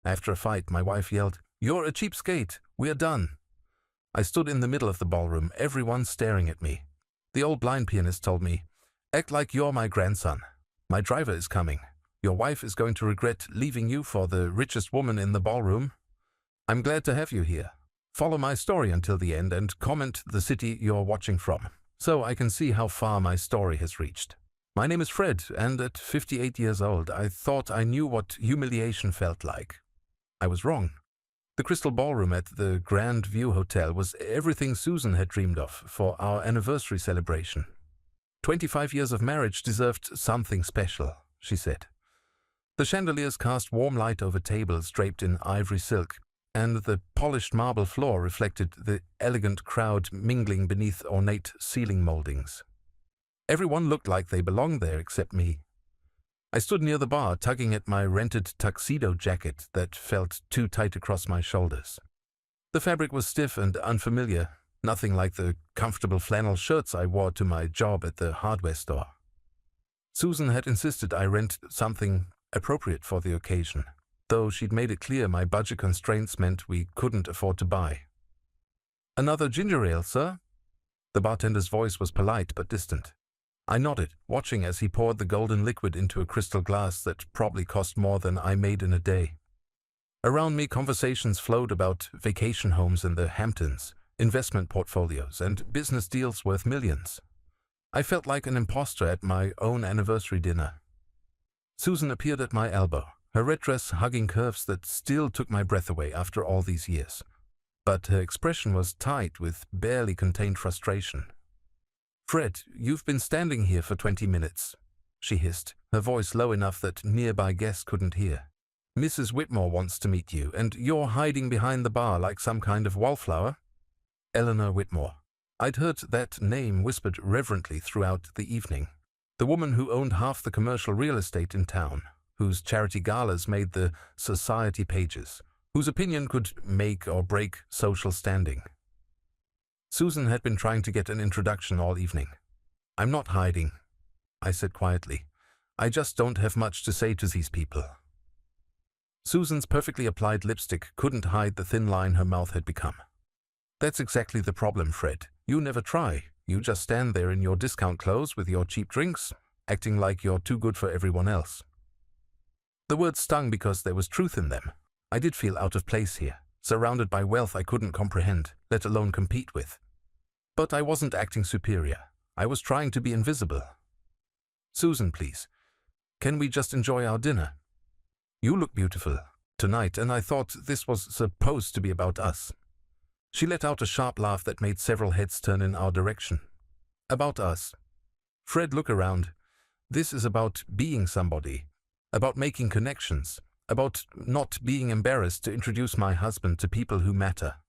After a fight, my wife yelled, "You're a cheapskate. We're done." I stood in the middle of the ballroom, everyone staring at me. The old blind pianist told me, "Act like you're my grandson. My driver is coming. Your wife is going to regret leaving you for the richest woman in the ballroom. I'm glad to have you here. Follow my story until the end and comment the city you're watching from, so I can see how far my story has reached. My name is Fred, and at 58 years old, I thought I knew what humiliation felt like. I was wrong. The Crystal Ballroom at the Grand View Hotel was everything Susan had dreamed of for our anniversary celebration. 25 years of marriage deserved something special, she said. The chandeliers cast warm light over tables draped in ivory silk, and the polished marble floor reflected the elegant crowd mingling beneath ornate ceiling moldings. Everyone looked like they belonged there except me. I stood near the bar, tugging at my rented tuxedo jacket that felt too tight across my shoulders. The fabric was stiff and unfamiliar, nothing like the comfortable flannel shirts I wore to my job at the hardware store. Susan had insisted I rent something appropriate for the occasion, though she'd made it clear my budget constraints meant we couldn't afford to buy. "Another ginger ale, sir?" The bartender's voice was polite but distant. I nodded, watching as he poured the golden liquid into a crystal glass that probably cost more than I made in a day. Around me, conversations flowed about vacation homes in the Hamptons, investment portfolios, and business deals worth millions. I felt like an imposter at my own anniversary dinner. Susan appeared at my elbow, her red dress hugging curves that still took my breath away after all these years. But her expression was tight with barely contained frustration. "Fred, you've been standing here for 20 minutes, she hissed, her voice low enough that nearby guests couldn't hear. "Mrs. Whitmore wants to meet you, and you're hiding behind the bar like some kind of wallflower." Eleanor Whitmore. I'd heard that name whispered reverently throughout the evening. The woman who owned half the commercial real estate in town, whose charity galas made the society pages, whose opinion could make or break social standing. Susan had been trying to get an introduction all evening. "I'm not hiding," I said quietly. "I just don't have much to say to these people." Susan's perfectly applied lipstick couldn't hide the thin line her mouth had become. "That's exactly the problem, Fred. You never try. You just stand there in your discount clothes with your cheap drinks, acting like you're too good for everyone else." The words stung because there was truth in them. I did feel out of place here, surrounded by wealth I couldn't comprehend, let alone compete with. But I wasn't acting superior. I was trying to be invisible. "Susan, please. Can we just enjoy our dinner? You look beautiful tonight, and I thought this was supposed to be about us." She let out a sharp laugh that made several heads turn in our direction. "About us." Fred, look around. This is about being somebody, about making connections, about not being embarrassed to introduce my husband to people who matter.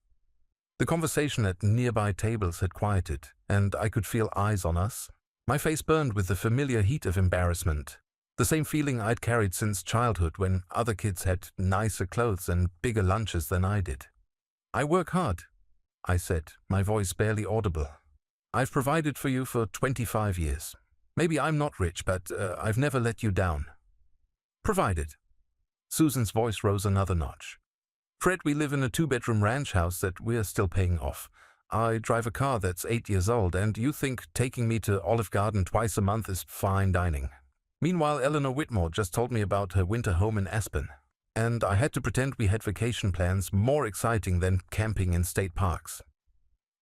The conversation at nearby tables had quieted, and I could feel eyes on us. My face burned with the familiar heat of embarrassment, the same feeling I'd carried since childhood when other kids had nicer clothes and bigger lunches than I did. "I work hard," I said, my voice barely audible. "I've provided for you for 25 years. Maybe I'm not rich, but I've never let you down." "Provided." Susan's voice rose another notch. "Fred, we live in a 2-bedroom ranch house that we're still paying off. I drive a car that's 8 years old, and you think taking me to Olive Garden twice a month is fine dining. Meanwhile, Eleanor Whitmore just told me about her winter home in Aspen, and I had to pretend we had vacation plans more exciting than camping in state parks."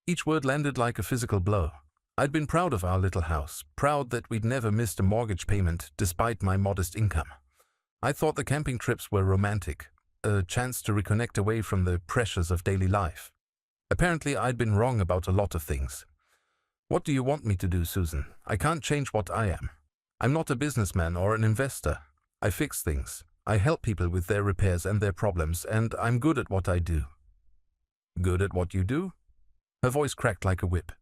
Each word landed like a physical blow. I'd been proud of our little house, proud that we'd never missed a mortgage payment despite my modest income. I thought the camping trips were romantic, a chance to reconnect away from the pressures of daily life. Apparently, I'd been wrong about a lot of things. "What do you want me to do, Susan? I can't change what I am. I'm not a businessman or an investor. I fix things. I help people with their repairs and their problems, and I'm good at what I do." "Good at what you do?" Her voice cracked like a whip.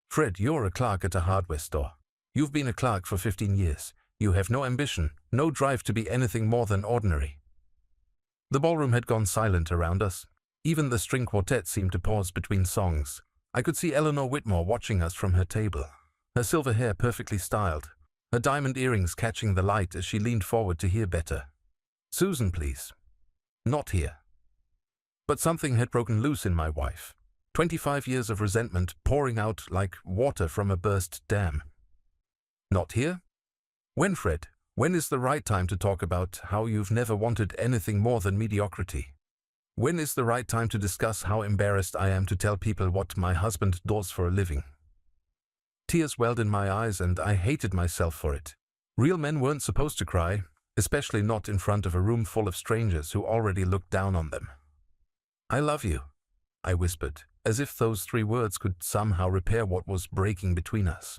"Fred, you're a clerk at a hardware store. You've been a clerk for 15 years. You have no ambition, no drive to be anything more than ordinary." The ballroom had gone silent around us. Even the string quartet seemed to pause between songs. I could see Eleanor Whitmore watching us from her table, her silver hair perfectly styled, her diamond earrings catching the light as she leaned forward to hear better. "Susan, please." Not here. But something had broken loose in my wife. 25 years of resentment pouring out like water from a burst dam. Not here? When, Fred? When is the right time to talk about how you've never wanted anything more than mediocrity? When is the right time to discuss how embarrassed I am to tell people what my husband does for a living? Tears welled in my eyes and I hated myself for it. Real men weren't supposed to cry, especially not in front of a room full of strangers who already looked down on them. I love you, I whispered, as if those 3 words could somehow repair what was breaking between us.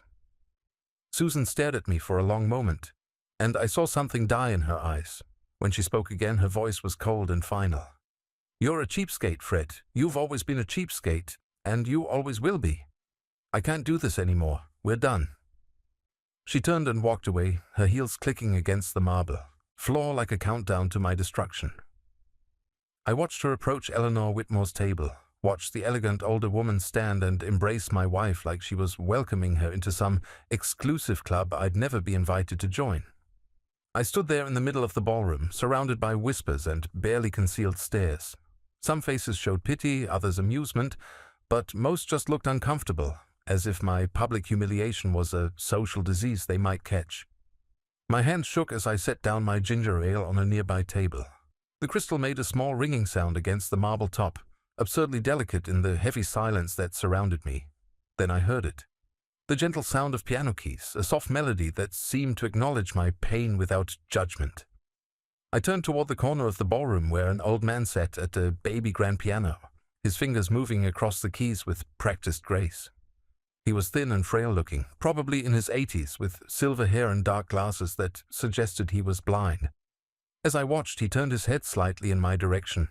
Susan stared at me for a long moment, and I saw something die in her eyes. When she spoke again, her voice was cold and final. You're a cheapskate, Fred. You've always been a cheapskate, and you always will be. I can't do this anymore. We're done. She turned and walked away, her heels clicking against the marble floor like a countdown to my destruction. I watched her approach Eleanor Whitmore's table, watched the elegant older woman stand and embrace my wife like she was welcoming her into some exclusive club I'd never be invited to join. I stood there in the middle of the ballroom, surrounded by whispers and barely concealed stares. Some faces showed pity, others amusement, but most just looked uncomfortable, as if my public humiliation was a social disease they might catch. My hands shook as I set down my ginger ale on a nearby table. The crystal made a small ringing sound against the marble top, absurdly delicate in the heavy silence that surrounded me. Then I heard it. The gentle sound of piano keys, a soft melody that seemed to acknowledge my pain without judgment. I turned toward the corner of the ballroom where an old man sat at a baby grand piano, his fingers moving across the keys with practiced grace. He was thin and frail-looking, probably in his 80s, with silver hair and dark glasses that suggested he was blind. As I watched, he turned his head slightly in my direction,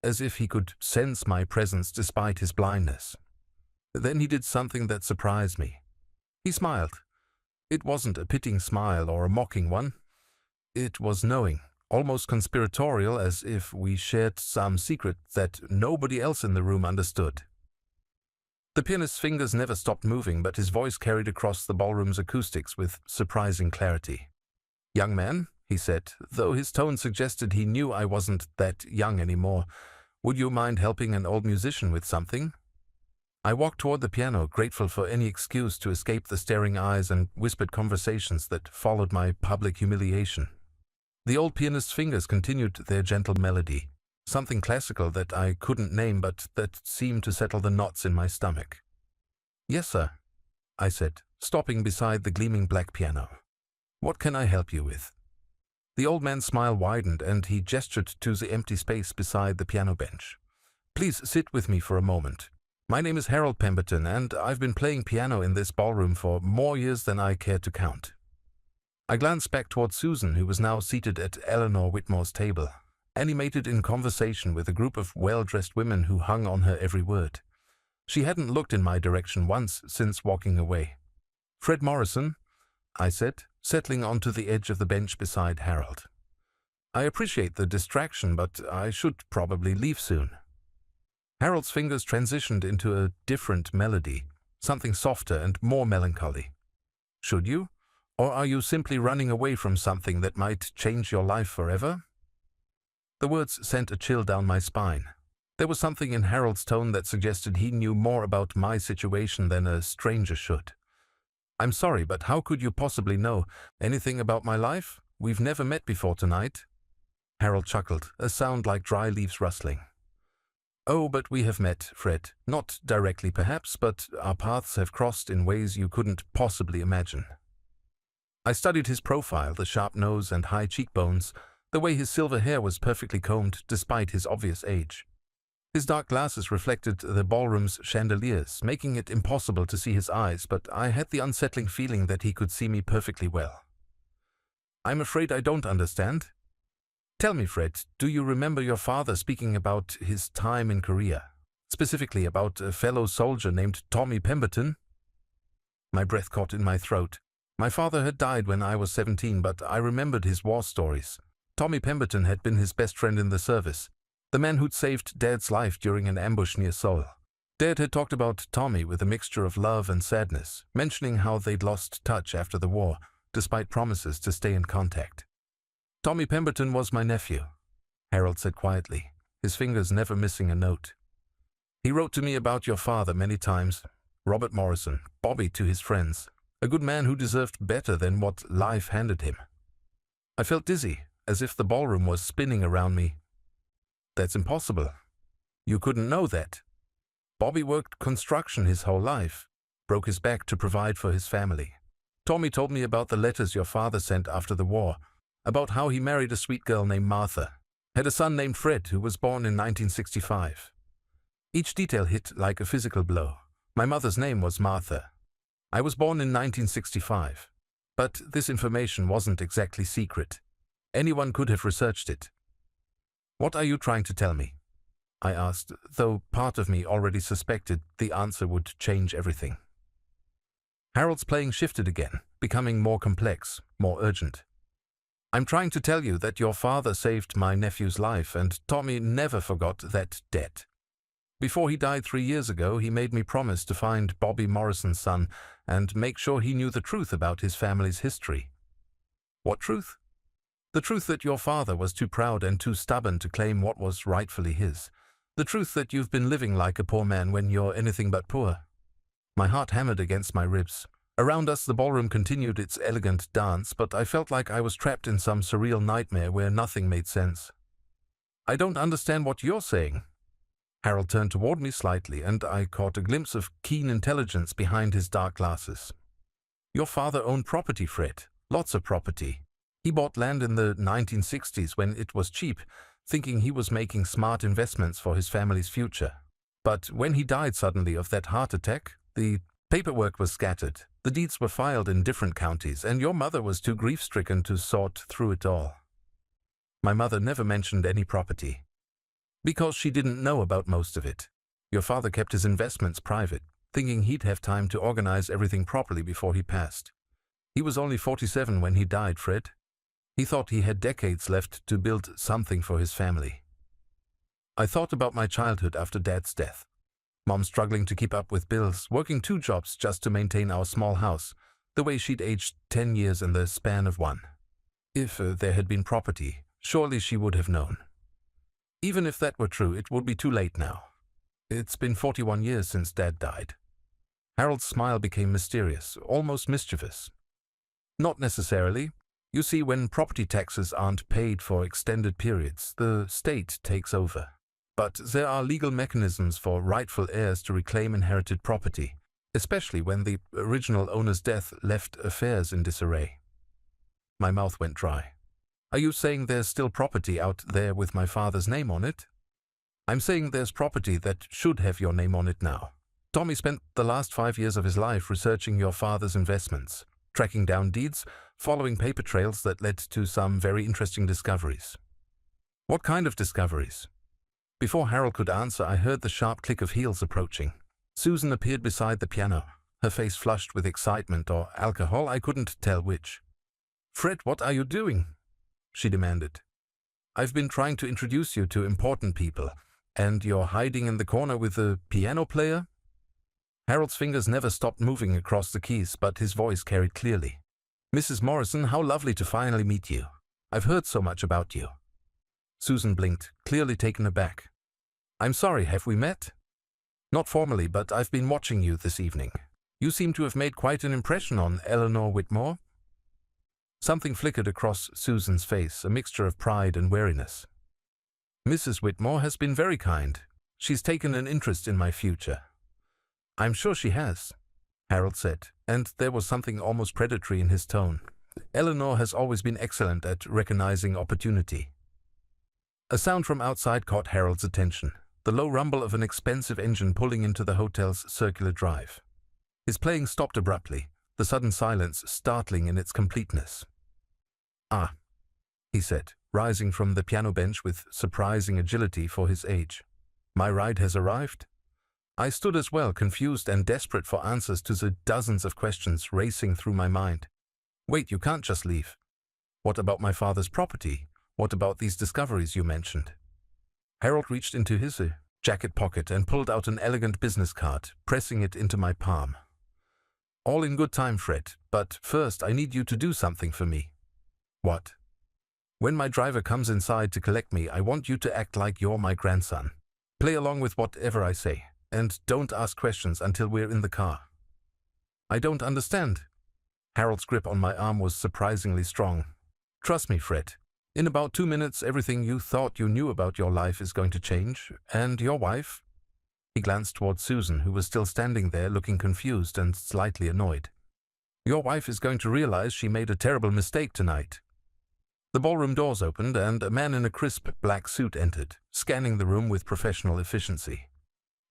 as if he could sense my presence despite his blindness. Then he did something that surprised me. He smiled. It wasn't a pitying smile or a mocking one. It was knowing, almost conspiratorial, as if we shared some secret that nobody else in the room understood. The pianist's fingers never stopped moving, but his voice carried across the ballroom's acoustics with surprising clarity. "Young man," he said, though his tone suggested he knew I wasn't that young anymore, "would you mind helping an old musician with something?" I walked toward the piano, grateful for any excuse to escape the staring eyes and whispered conversations that followed my public humiliation. The old pianist's fingers continued their gentle melody, something classical that I couldn't name but that seemed to settle the knots in my stomach. "Yes, sir," I said, stopping beside the gleaming black piano. "What can I help you with?" The old man's smile widened and he gestured to the empty space beside the piano bench. "Please sit with me for a moment. My name is Harold Pemberton and I've been playing piano in this ballroom for more years than I care to count." I glanced back toward Susan, who was now seated at Eleanor Whitmore's table, animated in conversation with a group of well-dressed women who hung on her every word. She hadn't looked in my direction once since walking away. "Fred Morrison," I said, settling onto the edge of the bench beside Harold. "I appreciate the distraction, but I should probably leave soon." Harold's fingers transitioned into a different melody, something softer and more melancholy. "Should you? Or are you simply running away from something that might change your life forever?" The words sent a chill down my spine. There was something in Harold's tone that suggested he knew more about my situation than a stranger should. "I'm sorry, but how could you possibly know anything about my life? We've never met before tonight." Harold chuckled, a sound like dry leaves rustling. "Oh, but we have met, Fred. Not directly, perhaps, but our paths have crossed in ways you couldn't possibly imagine." I studied his profile, the sharp nose and high cheekbones, the way his silver hair was perfectly combed despite his obvious age. His dark glasses reflected the ballroom's chandeliers, making it impossible to see his eyes, but I had the unsettling feeling that he could see me perfectly well. "I'm afraid I don't understand. Tell me, Fred, do you remember your father speaking about his time in Korea? Specifically about a fellow soldier named Tommy Pemberton?" My breath caught in my throat. My father had died when I was 17, but I remembered his war stories. Tommy Pemberton had been his best friend in the service, the man who'd saved Dad's life during an ambush near Seoul. Dad had talked about Tommy with a mixture of love and sadness, mentioning how they'd lost touch after the war, despite promises to stay in contact. "Tommy Pemberton was my nephew." Harold said quietly, his fingers never missing a note. He wrote to me about your father many times. Robert Morrison, Bobby to his friends. A good man who deserved better than what life handed him. I felt dizzy, as if the ballroom was spinning around me. That's impossible. You couldn't know that. Bobby worked construction his whole life, broke his back to provide for his family. Tommy told me about the letters your father sent after the war, about how he married a sweet girl named Martha, had a son named Fred who was born in 1965. Each detail hit like a physical blow. My mother's name was Martha. I was born in 1965. But this information wasn't exactly secret. Anyone could have researched it. What are you trying to tell me? I asked, though part of me already suspected the answer would change everything. Harold's playing shifted again, becoming more complex, more urgent. I'm trying to tell you that your father saved my nephew's life, and Tommy never forgot that debt. Before he died 3 years ago, he made me promise to find Bobby Morrison's son and make sure he knew the truth about his family's history. What truth? The truth that your father was too proud and too stubborn to claim what was rightfully his. The truth that you've been living like a poor man when you're anything but poor. My heart hammered against my ribs. Around us the ballroom continued its elegant dance, but I felt like I was trapped in some surreal nightmare where nothing made sense. I don't understand what you're saying. Harold turned toward me slightly, and I caught a glimpse of keen intelligence behind his dark glasses. Your father owned property, Fred. Lots of property. He bought land in the 1960s when it was cheap, thinking he was making smart investments for his family's future. But when he died suddenly of that heart attack, the paperwork was scattered, the deeds were filed in different counties, and your mother was too grief-stricken to sort through it all. My mother never mentioned any property, because she didn't know about most of it. Your father kept his investments private, thinking he'd have time to organize everything properly before he passed. He was only 47 when he died, Fred. He thought he had decades left to build something for his family. I thought about my childhood after Dad's death. Mom struggling to keep up with bills, working 2 jobs just to maintain our small house, the way she'd aged 10 years in the span of 1. If there had been property, surely she would have known. Even if that were true, it would be too late now. It's been 41 years since Dad died. Harold's smile became mysterious, almost mischievous. Not necessarily. You see, when property taxes aren't paid for extended periods, the state takes over. But there are legal mechanisms for rightful heirs to reclaim inherited property, especially when the original owner's death left affairs in disarray. My mouth went dry. Are you saying there's still property out there with my father's name on it? I'm saying there's property that should have your name on it now. Tommy spent the last 5 years of his life researching your father's investments, tracking down deeds, following paper trails that led to some very interesting discoveries. What kind of discoveries? Before Harold could answer, I heard the sharp click of heels approaching. Susan appeared beside the piano, her face flushed with excitement or alcohol, I couldn't tell which. Fred, what are you doing? She demanded. I've been trying to introduce you to important people, and you're hiding in the corner with a piano player? Harold's fingers never stopped moving across the keys, but his voice carried clearly. Mrs. Morrison, how lovely to finally meet you. I've heard so much about you. Susan blinked, clearly taken aback. I'm sorry, have we met? Not formally, but I've been watching you this evening. You seem to have made quite an impression on Eleanor Whitmore. Something flickered across Susan's face, a mixture of pride and wariness. Mrs. Whitmore has been very kind. She's taken an interest in my future. I'm sure she has, Harold said, and there was something almost predatory in his tone. Eleanor has always been excellent at recognizing opportunity. A sound from outside caught Harold's attention, the low rumble of an expensive engine pulling into the hotel's circular drive. His playing stopped abruptly, the sudden silence startling in its completeness. Ah, he said, rising from the piano bench with surprising agility for his age. My ride has arrived? I stood as well, confused and desperate for answers to the dozens of questions racing through my mind. Wait, you can't just leave. What about my father's property? What about these discoveries you mentioned? Harold reached into his jacket pocket and pulled out an elegant business card, pressing it into my palm. All in good time, Fred, but first I need you to do something for me. What? When my driver comes inside to collect me, I want you to act like you're my grandson. Play along with whatever I say, and don't ask questions until we're in the car." "I don't understand." Harold's grip on my arm was surprisingly strong. "Trust me, Fred. In about 2 minutes, everything you thought you knew about your life is going to change. And your wife?" He glanced toward Susan, who was still standing there looking confused and slightly annoyed. "Your wife is going to realize she made a terrible mistake tonight." The ballroom doors opened, and a man in a crisp black suit entered, scanning the room with professional efficiency.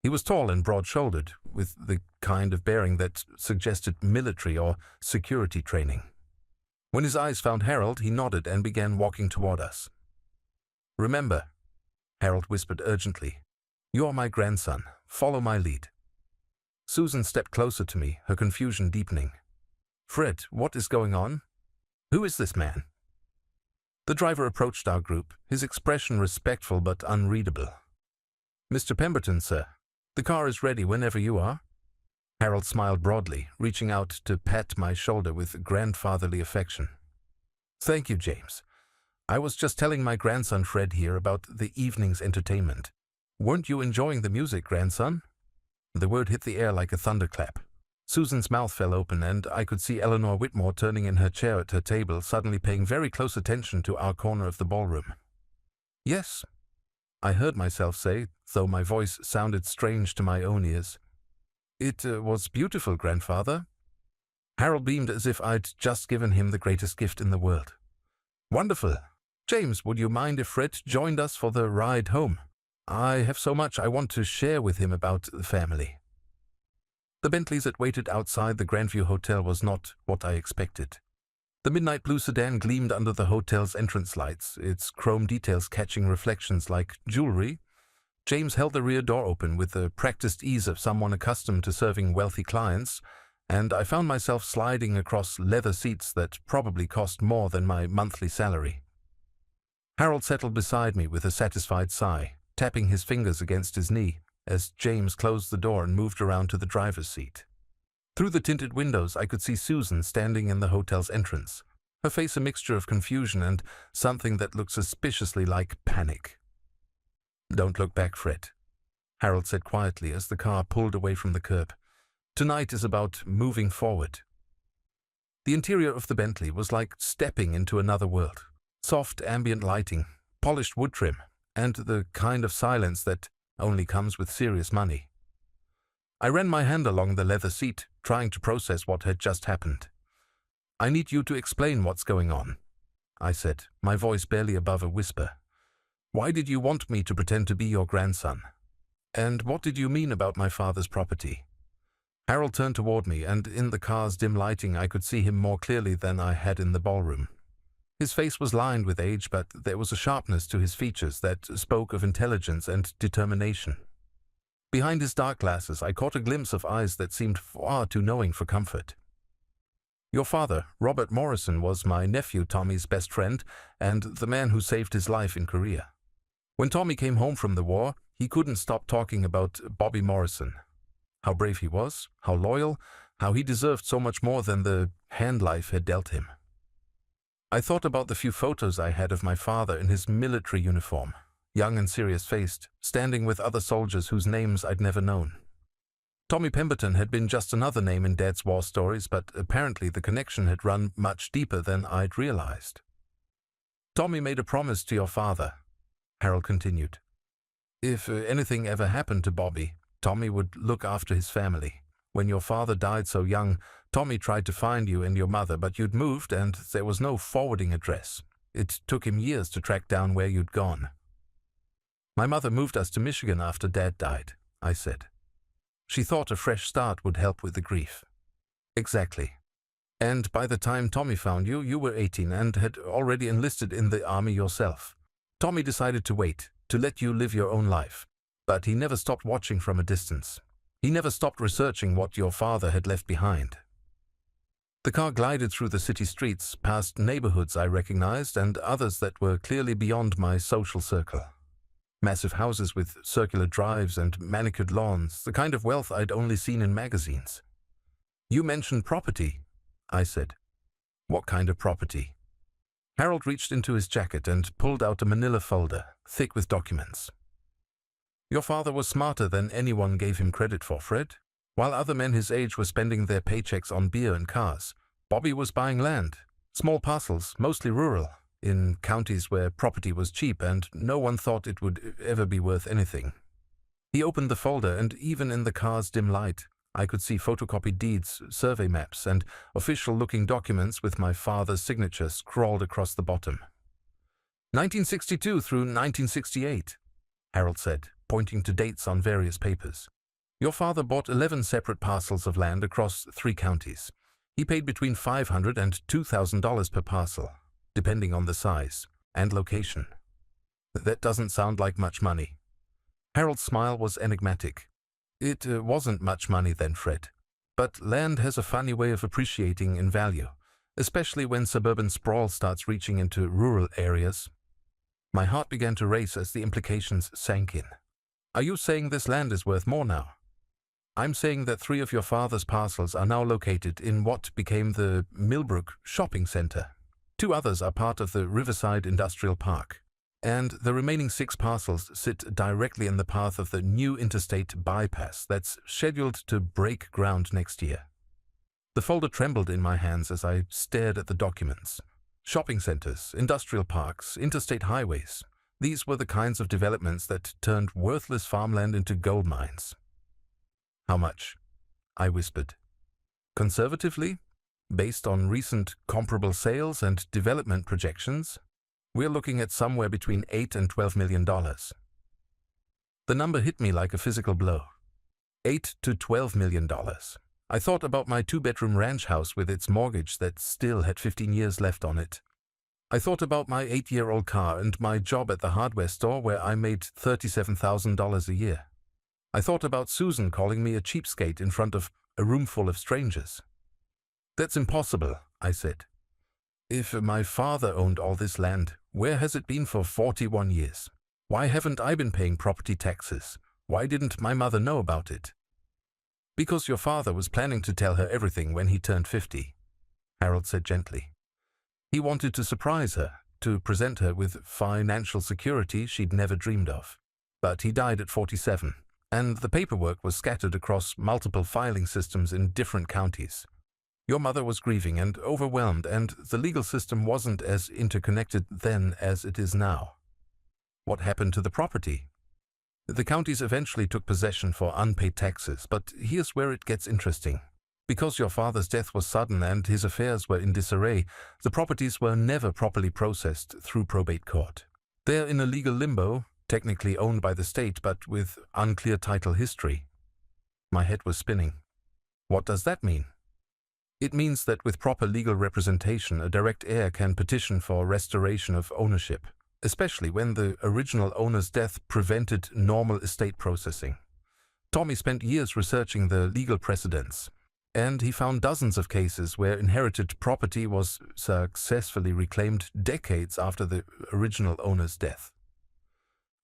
He was tall and broad-shouldered, with the kind of bearing that suggested military or security training. When his eyes found Harold, he nodded and began walking toward us. "Remember," Harold whispered urgently, "you're my grandson. Follow my lead." Susan stepped closer to me, her confusion deepening. "Fred, what is going on? Who is this man?" The driver approached our group, his expression respectful but unreadable. "Mr. Pemberton, sir. The car is ready whenever you are." Harold smiled broadly, reaching out to pat my shoulder with grandfatherly affection. "Thank you, James. I was just telling my grandson Fred here about the evening's entertainment. Weren't you enjoying the music, grandson?" The word hit the air like a thunderclap. Susan's mouth fell open, and I could see Eleanor Whitmore turning in her chair at her table, suddenly paying very close attention to our corner of the ballroom. "Yes," I heard myself say, though my voice sounded strange to my own ears. "It was beautiful, grandfather." Harold beamed as if I'd just given him the greatest gift in the world. "Wonderful. James, would you mind if Fred joined us for the ride home? I have so much I want to share with him about the family." The Bentleys that waited outside the Grandview Hotel was not what I expected. The midnight blue sedan gleamed under the hotel's entrance lights, its chrome details catching reflections like jewelry. James held the rear door open with the practiced ease of someone accustomed to serving wealthy clients, and I found myself sliding across leather seats that probably cost more than my monthly salary. Harold settled beside me with a satisfied sigh, tapping his fingers against his knee, as James closed the door and moved around to the driver's seat. Through the tinted windows, I could see Susan standing in the hotel's entrance, her face a mixture of confusion and something that looked suspiciously like panic. "Don't look back, Fred," Harold said quietly as the car pulled away from the curb. "Tonight is about moving forward." The interior of the Bentley was like stepping into another world. Soft ambient lighting, polished wood trim, and the kind of silence that only comes with serious money. I ran my hand along the leather seat, trying to process what had just happened. "I need you to explain what's going on," I said, my voice barely above a whisper. "Why did you want me to pretend to be your grandson? And what did you mean about my father's property?" Harold turned toward me, and in the car's dim lighting I could see him more clearly than I had in the ballroom. His face was lined with age, but there was a sharpness to his features that spoke of intelligence and determination. Behind his dark glasses, I caught a glimpse of eyes that seemed far too knowing for comfort. "Your father, Robert Morrison, was my nephew Tommy's best friend and the man who saved his life in Korea. When Tommy came home from the war, he couldn't stop talking about Bobby Morrison. How brave he was, how loyal, how he deserved so much more than the hand life had dealt him. I thought about the few photos I had of my father in his military uniform, young and serious-faced, standing with other soldiers whose names I'd never known. Tommy Pemberton had been just another name in Dad's war stories, but apparently the connection had run much deeper than I'd realized. "Tommy made a promise to your father," Harold continued. "If anything ever happened to Bobby, Tommy would look after his family. When your father died so young, Tommy tried to find you and your mother, but you'd moved and there was no forwarding address. It took him years to track down where you'd gone." "My mother moved us to Michigan after Dad died," I said. "She thought a fresh start would help with the grief." "Exactly. And by the time Tommy found you, you were 18 and had already enlisted in the army yourself. Tommy decided to wait, to let you live your own life. But he never stopped watching from a distance. He never stopped researching what your father had left behind." The car glided through the city streets, past neighborhoods I recognized and others that were clearly beyond my social circle. Massive houses with circular drives and manicured lawns, the kind of wealth I'd only seen in magazines. "You mentioned property," I said. "What kind of property?" Harold reached into his jacket and pulled out a manila folder, thick with documents. Your father was smarter than anyone gave him credit for, Fred. While other men his age were spending their paychecks on beer and cars, Bobby was buying land, small parcels, mostly rural, in counties where property was cheap and no one thought it would ever be worth anything. He opened the folder, and even in the car's dim light, I could see photocopied deeds, survey maps, and official-looking documents with my father's signature scrawled across the bottom. 1962 through 1968, Harold said, pointing to dates on various papers. Your father bought 11 separate parcels of land across 3 counties. He paid between $500 and $2,000 per parcel, depending on the size and location. That doesn't sound like much money. Harold's smile was enigmatic. It wasn't much money then, Fred. But land has a funny way of appreciating in value, especially when suburban sprawl starts reaching into rural areas. My heart began to race as the implications sank in. Are you saying this land is worth more now? I'm saying that 3 of your father's parcels are now located in what became the Millbrook Shopping Center. 2 others are part of the Riverside Industrial Park. And the remaining 6 parcels sit directly in the path of the new interstate bypass that's scheduled to break ground next year. The folder trembled in my hands as I stared at the documents. Shopping centers, industrial parks, interstate highways. These were the kinds of developments that turned worthless farmland into gold mines. How much? I whispered. Conservatively, based on recent comparable sales and development projections, we're looking at somewhere between $8 and $12 million. The number hit me like a physical blow. $8 to $12 million. I thought about my 2-bedroom ranch house with its mortgage that still had 15 years left on it. I thought about my 8-year-old car and my job at the hardware store where I made $37,000 a year. I thought about Susan calling me a cheapskate in front of a room full of strangers. That's impossible, I said. If my father owned all this land, where has it been for 41 years? Why haven't I been paying property taxes? Why didn't my mother know about it? Because your father was planning to tell her everything when he turned 50, Harold said gently. He wanted to surprise her, to present her with financial security she'd never dreamed of. But he died at 47, and the paperwork was scattered across multiple filing systems in different counties. Your mother was grieving and overwhelmed, and the legal system wasn't as interconnected then as it is now. What happened to the property? The counties eventually took possession for unpaid taxes, but here's where it gets interesting. Because your father's death was sudden and his affairs were in disarray, the properties were never properly processed through probate court. They're in a legal limbo, technically owned by the state, but with unclear title history. My head was spinning. What does that mean? It means that with proper legal representation, a direct heir can petition for restoration of ownership, especially when the original owner's death prevented normal estate processing. Tommy spent years researching the legal precedents, and he found dozens of cases where inherited property was successfully reclaimed decades after the original owner's death.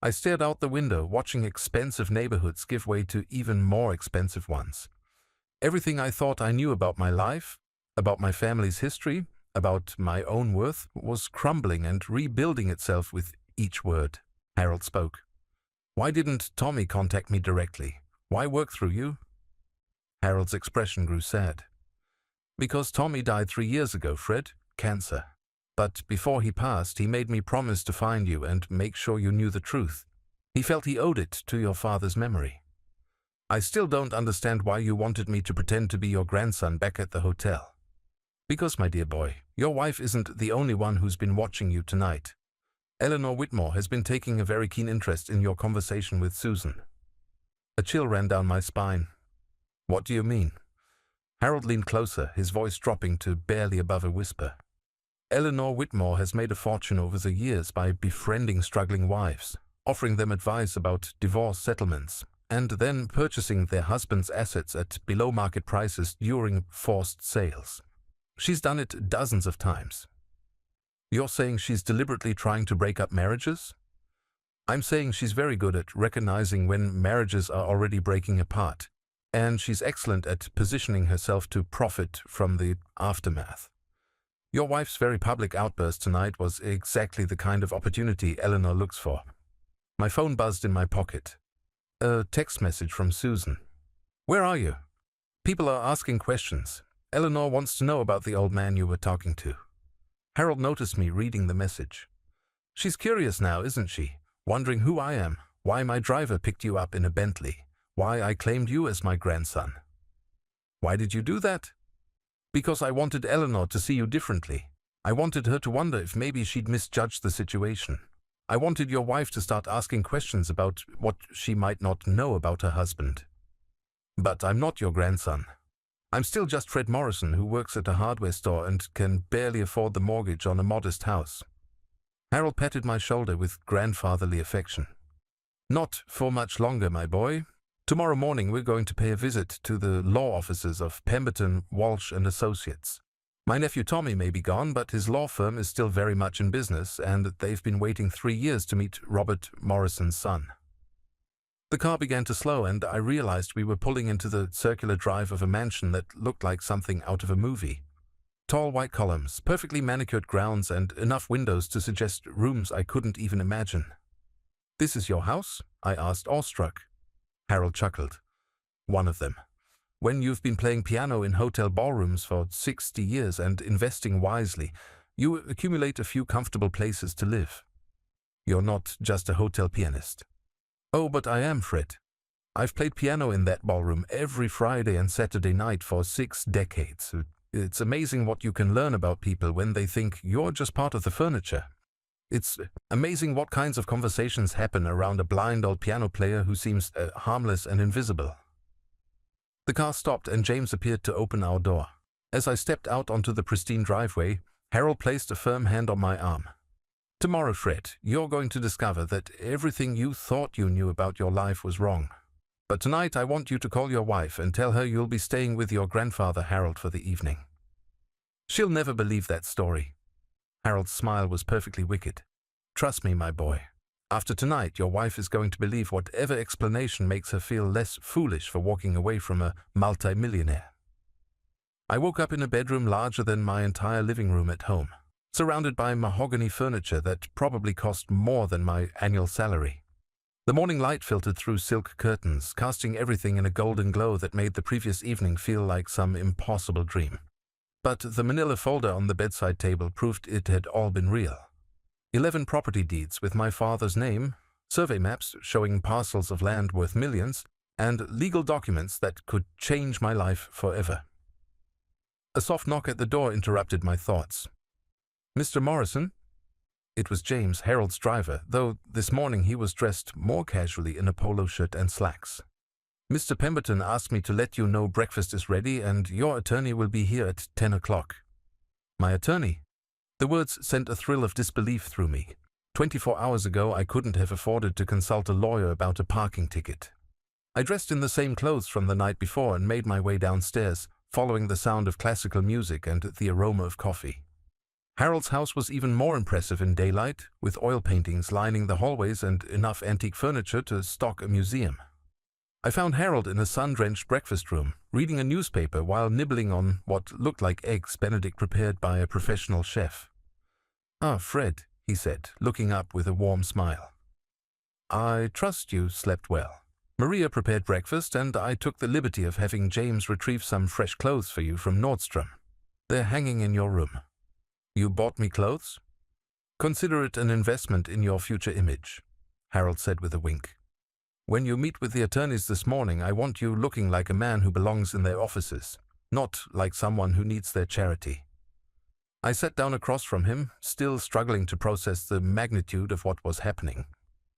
I stared out the window, watching expensive neighborhoods give way to even more expensive ones. Everything I thought I knew about my life, about my family's history, about my own worth, was crumbling and rebuilding itself with each word. Harold spoke. Why didn't Tommy contact me directly? Why work through you? Harold's expression grew sad. Because Tommy died 3 years ago, Fred. Cancer. But before he passed, he made me promise to find you and make sure you knew the truth. He felt he owed it to your father's memory. I still don't understand why you wanted me to pretend to be your grandson back at the hotel. Because, my dear boy, your wife isn't the only one who's been watching you tonight. Eleanor Whitmore has been taking a very keen interest in your conversation with Susan. A chill ran down my spine. What do you mean? Harold leaned closer, his voice dropping to barely above a whisper. Eleanor Whitmore has made a fortune over the years by befriending struggling wives, offering them advice about divorce settlements, and then purchasing their husbands' assets at below-market prices during forced sales. She's done it dozens of times. You're saying she's deliberately trying to break up marriages? I'm saying she's very good at recognizing when marriages are already breaking apart, and she's excellent at positioning herself to profit from the aftermath. Your wife's very public outburst tonight was exactly the kind of opportunity Eleanor looks for. My phone buzzed in my pocket. A text message from Susan. Where are you? People are asking questions. Eleanor wants to know about the old man you were talking to. Harold noticed me reading the message. She's curious now, isn't she? Wondering who I am, why my driver picked you up in a Bentley, why I claimed you as my grandson. Why did you do that? Because I wanted Eleanor to see you differently. I wanted her to wonder if maybe she'd misjudged the situation. I wanted your wife to start asking questions about what she might not know about her husband. But I'm not your grandson. I'm still just Fred Morrison, who works at a hardware store and can barely afford the mortgage on a modest house. Harold patted my shoulder with grandfatherly affection. Not for much longer, my boy. Tomorrow morning we're going to pay a visit to the law offices of Pemberton, Walsh and Associates. My nephew Tommy may be gone, but his law firm is still very much in business, and they've been waiting 3 years to meet Robert Morrison's son. The car began to slow, and I realized we were pulling into the circular drive of a mansion that looked like something out of a movie. Tall white columns, perfectly manicured grounds, and enough windows to suggest rooms I couldn't even imagine. This is your house? I asked, awestruck. Harold chuckled. One of them. When you've been playing piano in hotel ballrooms for 60 years and investing wisely, you accumulate a few comfortable places to live. You're not just a hotel pianist. Oh, but I am, Fred. I've played piano in that ballroom every Friday and Saturday night for 6 decades. It's amazing what you can learn about people when they think you're just part of the furniture. It's amazing what kinds of conversations happen around a blind old piano player who seems harmless and invisible. The car stopped and James appeared to open our door. As I stepped out onto the pristine driveway, Harold placed a firm hand on my arm. Tomorrow, Fred, you're going to discover that everything you thought you knew about your life was wrong. But tonight I want you to call your wife and tell her you'll be staying with your grandfather Harold for the evening. She'll never believe that story. Harold's smile was perfectly wicked. Trust me, my boy. After tonight, your wife is going to believe whatever explanation makes her feel less foolish for walking away from a multi-millionaire. I woke up in a bedroom larger than my entire living room at home, surrounded by mahogany furniture that probably cost more than my annual salary. The morning light filtered through silk curtains, casting everything in a golden glow that made the previous evening feel like some impossible dream. But the manila folder on the bedside table proved it had all been real. 11 property deeds with my father's name, survey maps showing parcels of land worth millions, and legal documents that could change my life forever. A soft knock at the door interrupted my thoughts. Mr. Morrison? It was James, Harold's driver, though this morning he was dressed more casually in a polo shirt and slacks. Mr. Pemberton asked me to let you know breakfast is ready and your attorney will be here at 10 o'clock. My attorney? The words sent a thrill of disbelief through me. 24 hours ago I couldn't have afforded to consult a lawyer about a parking ticket. I dressed in the same clothes from the night before and made my way downstairs, following the sound of classical music and the aroma of coffee. Harold's house was even more impressive in daylight, with oil paintings lining the hallways and enough antique furniture to stock a museum. I found Harold in a sun-drenched breakfast room, reading a newspaper while nibbling on what looked like eggs Benedict prepared by a professional chef. "Ah, Fred," he said, looking up with a warm smile. "I trust you slept well. Maria prepared breakfast, and I took the liberty of having James retrieve some fresh clothes for you from Nordstrom. They're hanging in your room. You bought me clothes? Consider it an investment in your future image," Harold said with a wink. "When you meet with the attorneys this morning, I want you looking like a man who belongs in their offices, not like someone who needs their charity." I sat down across from him, still struggling to process the magnitude of what was happening.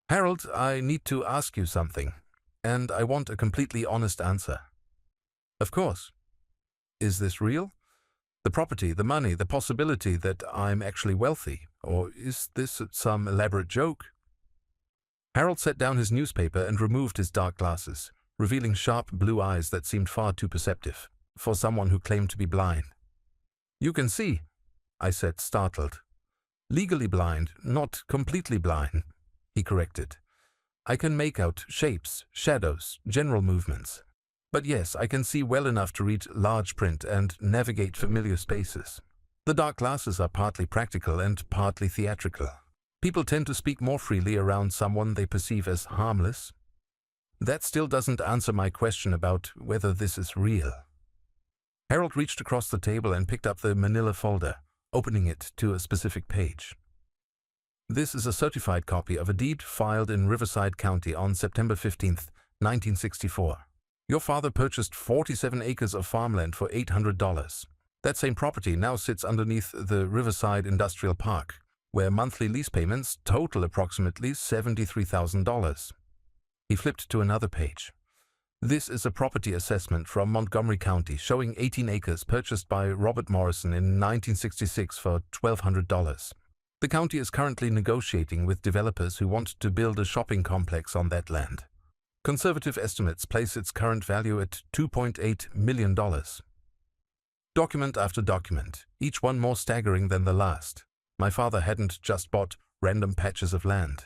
"Harold, I need to ask you something, and I want a completely honest answer." "Of course. Is this real? The property, the money, the possibility that I'm actually wealthy, or is this some elaborate joke?" Harold set down his newspaper and removed his dark glasses, revealing sharp blue eyes that seemed far too perceptive for someone who claimed to be blind. "You can see," I said, startled. "Legally blind, not completely blind," he corrected. "I can make out shapes, shadows, general movements. But yes, I can see well enough to read large print and navigate familiar spaces." The dark glasses are partly practical and partly theatrical. People tend to speak more freely around someone they perceive as harmless. That still doesn't answer my question about whether this is real. Harold reached across the table and picked up the manila folder, opening it to a specific page. This is a certified copy of a deed filed in Riverside County on September 15, 1964. Your father purchased 47 acres of farmland for $800. That same property now sits underneath the Riverside Industrial Park, where monthly lease payments total approximately $73,000. He flipped to another page. This is a property assessment from Montgomery County showing 18 acres purchased by Robert Morrison in 1966 for $1,200. The county is currently negotiating with developers who want to build a shopping complex on that land. Conservative estimates place its current value at $2.8 million. Document after document, each one more staggering than the last. My father hadn't just bought random patches of land.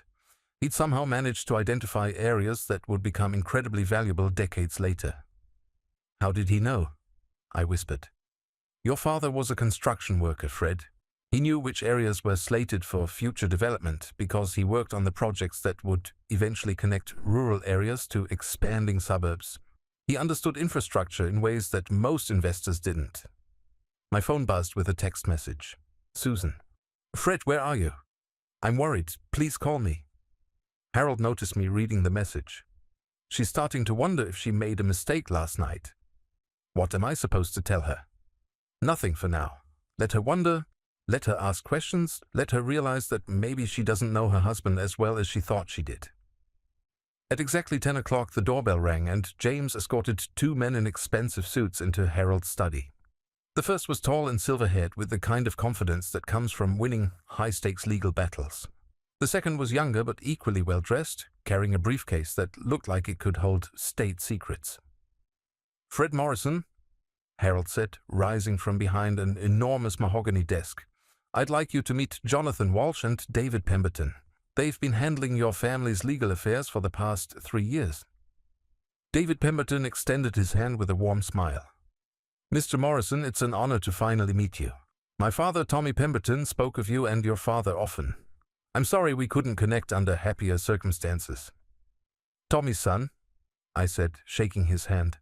He'd somehow managed to identify areas that would become incredibly valuable decades later. How did he know? I whispered. Your father was a construction worker, Fred. He knew which areas were slated for future development because he worked on the projects that would eventually connect rural areas to expanding suburbs. He understood infrastructure in ways that most investors didn't. My phone buzzed with a text message. Susan. Fred, where are you? I'm worried. Please call me. Harold noticed me reading the message. She's starting to wonder if she made a mistake last night. What am I supposed to tell her? Nothing for now. Let her wonder, let her ask questions, let her realize that maybe she doesn't know her husband as well as she thought she did. At exactly 10 o'clock, the doorbell rang and James escorted two men in expensive suits into Harold's study. The first was tall and silver-haired with the kind of confidence that comes from winning high-stakes legal battles. The second was younger but equally well-dressed, carrying a briefcase that looked like it could hold state secrets. Fred Morrison, Harold said, rising from behind an enormous mahogany desk. I'd like you to meet Jonathan Walsh and David Pemberton. They've been handling your family's legal affairs for the past 3 years. David Pemberton extended his hand with a warm smile. Mr. Morrison, it's an honor to finally meet you. My father, Tommy Pemberton, spoke of you and your father often. I'm sorry we couldn't connect under happier circumstances. Tommy's son, I said, shaking his hand.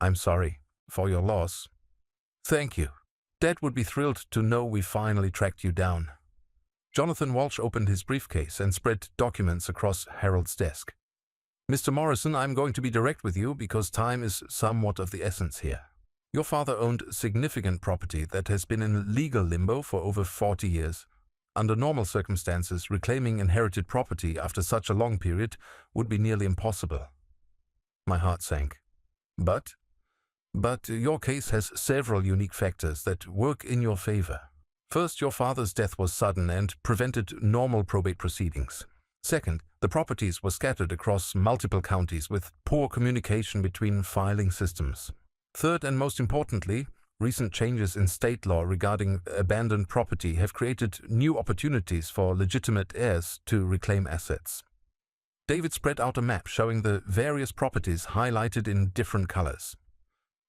I'm sorry for your loss. Thank you. Dad would be thrilled to know we finally tracked you down. Jonathan Walsh opened his briefcase and spread documents across Harold's desk. Mr. Morrison, I'm going to be direct with you because time is somewhat of the essence here. Your father owned significant property that has been in legal limbo for over 40 years. Under normal circumstances, reclaiming inherited property after such a long period would be nearly impossible. My heart sank. But your case has several unique factors that work in your favor. First, your father's death was sudden and prevented normal probate proceedings. Second, the properties were scattered across multiple counties with poor communication between filing systems. Third, and most importantly, recent changes in state law regarding abandoned property have created new opportunities for legitimate heirs to reclaim assets. David spread out a map showing the various properties highlighted in different colors.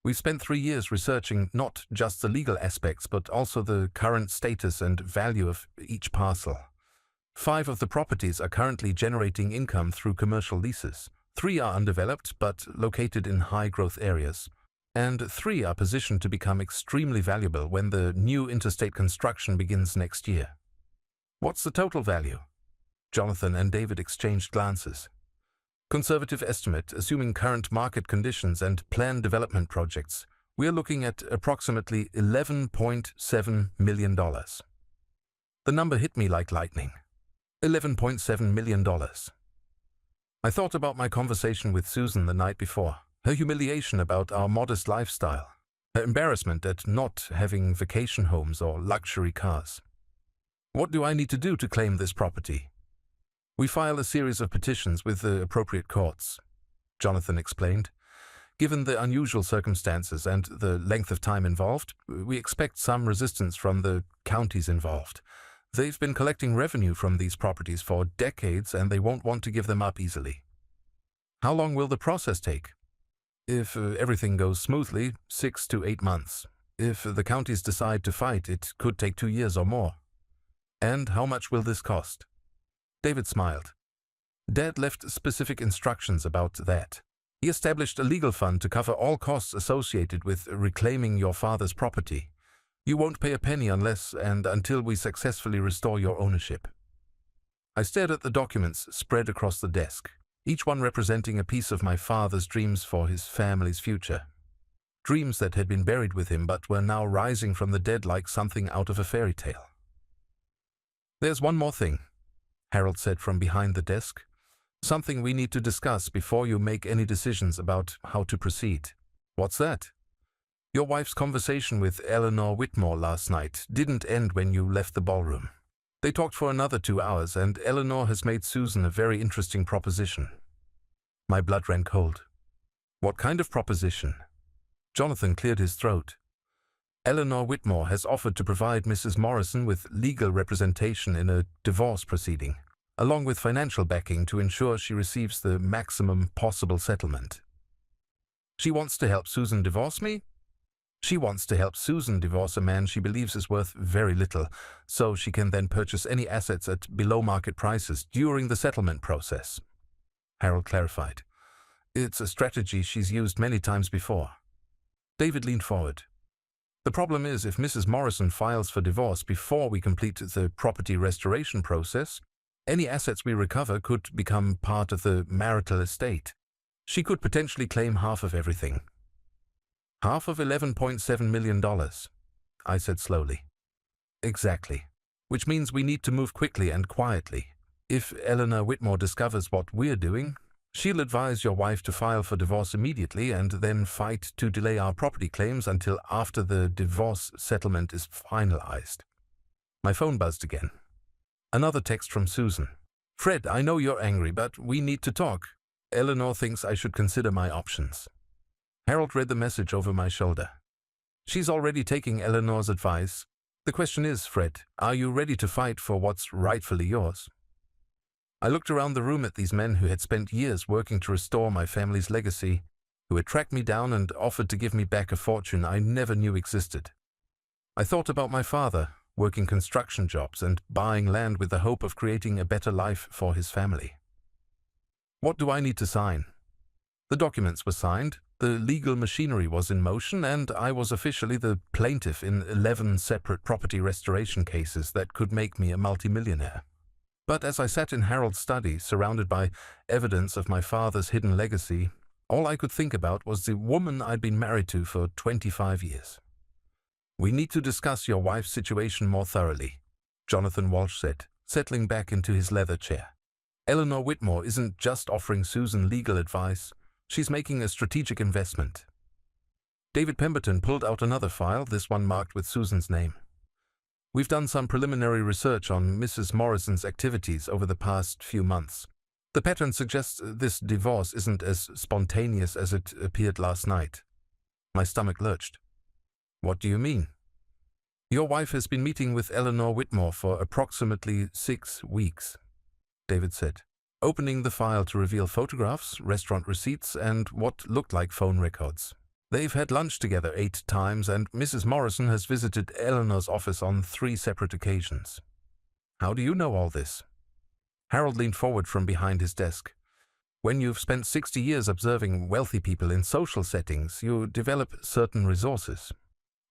We've spent 3 years researching not just the legal aspects, but also the current status and value of each parcel. 5 of the properties are currently generating income through commercial leases. 3 are undeveloped, but located in high-growth areas. And 3 are positioned to become extremely valuable when the new interstate construction begins next year. What's the total value? Jonathan and David exchanged glances. Conservative estimate, assuming current market conditions and planned development projects, we are looking at approximately $11.7 million. The number hit me like lightning. $11.7 million. I thought about my conversation with Susan the night before. Her humiliation about our modest lifestyle, her embarrassment at not having vacation homes or luxury cars. What do I need to do to claim this property? We file a series of petitions with the appropriate courts, Jonathan explained. Given the unusual circumstances and the length of time involved, we expect some resistance from the counties involved. They've been collecting revenue from these properties for decades and they won't want to give them up easily. How long will the process take? If everything goes smoothly, 6 to 8 months. If the counties decide to fight, it could take 2 years or more. And how much will this cost? David smiled. Dad left specific instructions about that. He established a legal fund to cover all costs associated with reclaiming your father's property. You won't pay a penny unless and until we successfully restore your ownership. I stared at the documents spread across the desk, each one representing a piece of my father's dreams for his family's future. Dreams that had been buried with him but were now rising from the dead like something out of a fairy tale. There's one more thing, Harold said from behind the desk. Something we need to discuss before you make any decisions about how to proceed. What's that? Your wife's conversation with Eleanor Whitmore last night didn't end when you left the ballroom. They talked for another 2 hours, and Eleanor has made Susan a very interesting proposition. My blood ran cold. What kind of proposition? Jonathan cleared his throat. Eleanor Whitmore has offered to provide Mrs. Morrison with legal representation in a divorce proceeding, along with financial backing to ensure she receives the maximum possible settlement. She wants to help Susan divorce me? She wants to help Susan divorce a man she believes is worth very little, so she can then purchase any assets at below-market prices during the settlement process. Harold clarified. It's a strategy she's used many times before. David leaned forward. The problem is, if Mrs. Morrison files for divorce before we complete the property restoration process, any assets we recover could become part of the marital estate. She could potentially claim half of everything. Half of $11.7 million, I said slowly. Exactly. Which means we need to move quickly and quietly. If Eleanor Whitmore discovers what we're doing, she'll advise your wife to file for divorce immediately and then fight to delay our property claims until after the divorce settlement is finalized. My phone buzzed again. Another text from Susan. Fred, I know you're angry, but we need to talk. Eleanor thinks I should consider my options. Harold read the message over my shoulder. She's already taking Eleanor's advice. The question is, Fred, are you ready to fight for what's rightfully yours? I looked around the room at these men who had spent years working to restore my family's legacy, who had tracked me down and offered to give me back a fortune I never knew existed. I thought about my father, working construction jobs and buying land with the hope of creating a better life for his family. What do I need to sign? The documents were signed, the legal machinery was in motion, and I was officially the plaintiff in 11 separate property restoration cases that could make me a multimillionaire. But as I sat in Harold's study, surrounded by evidence of my father's hidden legacy, all I could think about was the woman I'd been married to for 25 years. We need to discuss your wife's situation more thoroughly, Jonathan Walsh said, settling back into his leather chair. Eleanor Whitmore isn't just offering Susan legal advice, she's making a strategic investment. David Pemberton pulled out another file, this one marked with Susan's name. We've done some preliminary research on Mrs. Morrison's activities over the past few months. The pattern suggests this divorce isn't as spontaneous as it appeared last night. My stomach lurched. What do you mean? Your wife has been meeting with Eleanor Whitmore for approximately 6 weeks, David said, opening the file to reveal photographs, restaurant receipts, and what looked like phone records. They've had lunch together 8 times, and Mrs. Morrison has visited Eleanor's office on 3 separate occasions. How do you know all this? Harold leaned forward from behind his desk. When you've spent 60 years observing wealthy people in social settings, you develop certain resources.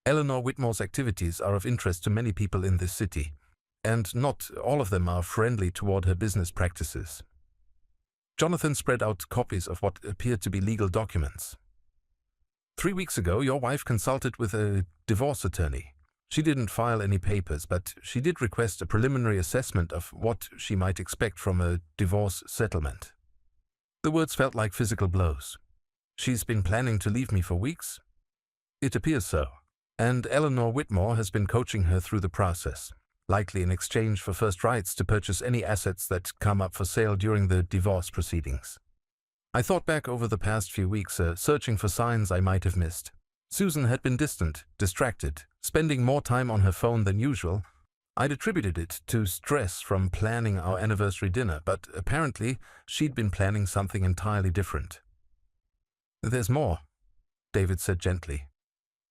Eleanor Whitmore's activities are of interest to many people in this city, and not all of them are friendly toward her business practices. Jonathan spread out copies of what appeared to be legal documents. 3 weeks ago, your wife consulted with a divorce attorney. She didn't file any papers, but she did request a preliminary assessment of what she might expect from a divorce settlement. The words felt like physical blows. She's been planning to leave me for weeks? It appears so, and Eleanor Whitmore has been coaching her through the process, likely in exchange for first rights to purchase any assets that come up for sale during the divorce proceedings. I thought back over the past few weeks, searching for signs I might have missed. Susan had been distant, distracted, spending more time on her phone than usual. I'd attributed it to stress from planning our anniversary dinner, but apparently she'd been planning something entirely different. There's more, David said gently.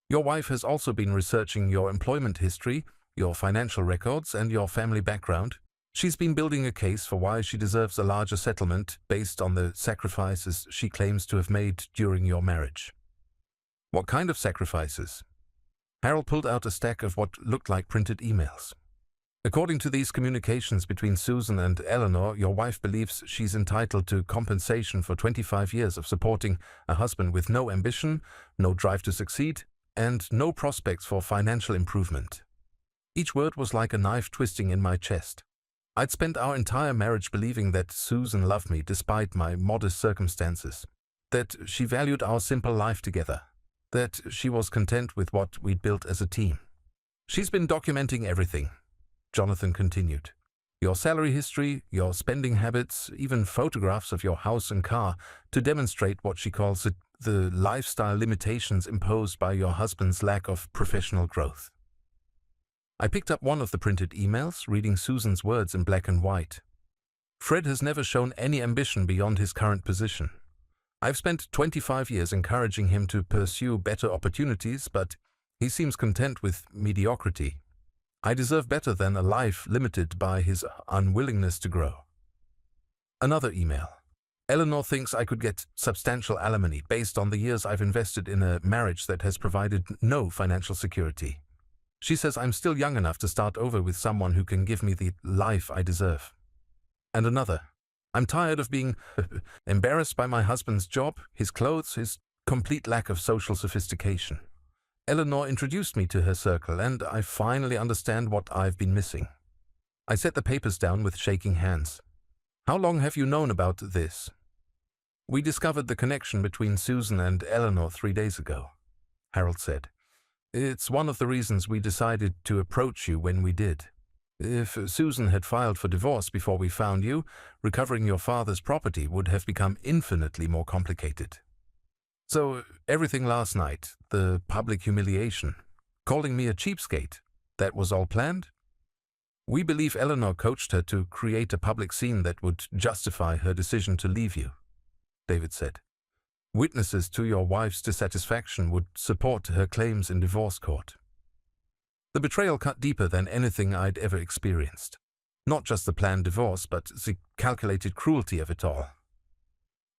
Your wife has also been researching your employment history, your financial records, and your family background. She's been building a case for why she deserves a larger settlement based on the sacrifices she claims to have made during your marriage. What kind of sacrifices? Harold pulled out a stack of what looked like printed emails. According to these communications between Susan and Eleanor, your wife believes she's entitled to compensation for 25 years of supporting a husband with no ambition, no drive to succeed, and no prospects for financial improvement. Each word was like a knife twisting in my chest. I'd spent our entire marriage believing that Susan loved me despite my modest circumstances, that she valued our simple life together, that she was content with what we'd built as a team. She's been documenting everything, Jonathan continued. Your salary history, your spending habits, even photographs of your house and car to demonstrate what she calls the lifestyle limitations imposed by your husband's lack of professional growth. I picked up one of the printed emails, reading Susan's words in black and white. Fred has never shown any ambition beyond his current position. I've spent 25 years encouraging him to pursue better opportunities, but he seems content with mediocrity. I deserve better than a life limited by his unwillingness to grow. Another email. Eleanor thinks I could get substantial alimony based on the years I've invested in a marriage that has provided no financial security. She says I'm still young enough to start over with someone who can give me the life I deserve. And another. I'm tired of being embarrassed by my husband's job, his clothes, his complete lack of social sophistication. Eleanor introduced me to her circle, and I finally understand what I've been missing. I set the papers down with shaking hands. How long have you known about this? We discovered the connection between Susan and Eleanor 3 days ago, Harold said. It's one of the reasons we decided to approach you when we did. If Susan had filed for divorce before we found you, recovering your father's property would have become infinitely more complicated. So everything last night, the public humiliation, calling me a cheapskate, that was all planned? We believe Eleanor coached her to create a public scene that would justify her decision to leave you, David said. Witnesses to your wife's dissatisfaction would support her claims in divorce court. The betrayal cut deeper than anything I'd ever experienced. Not just the planned divorce, but the calculated cruelty of it all.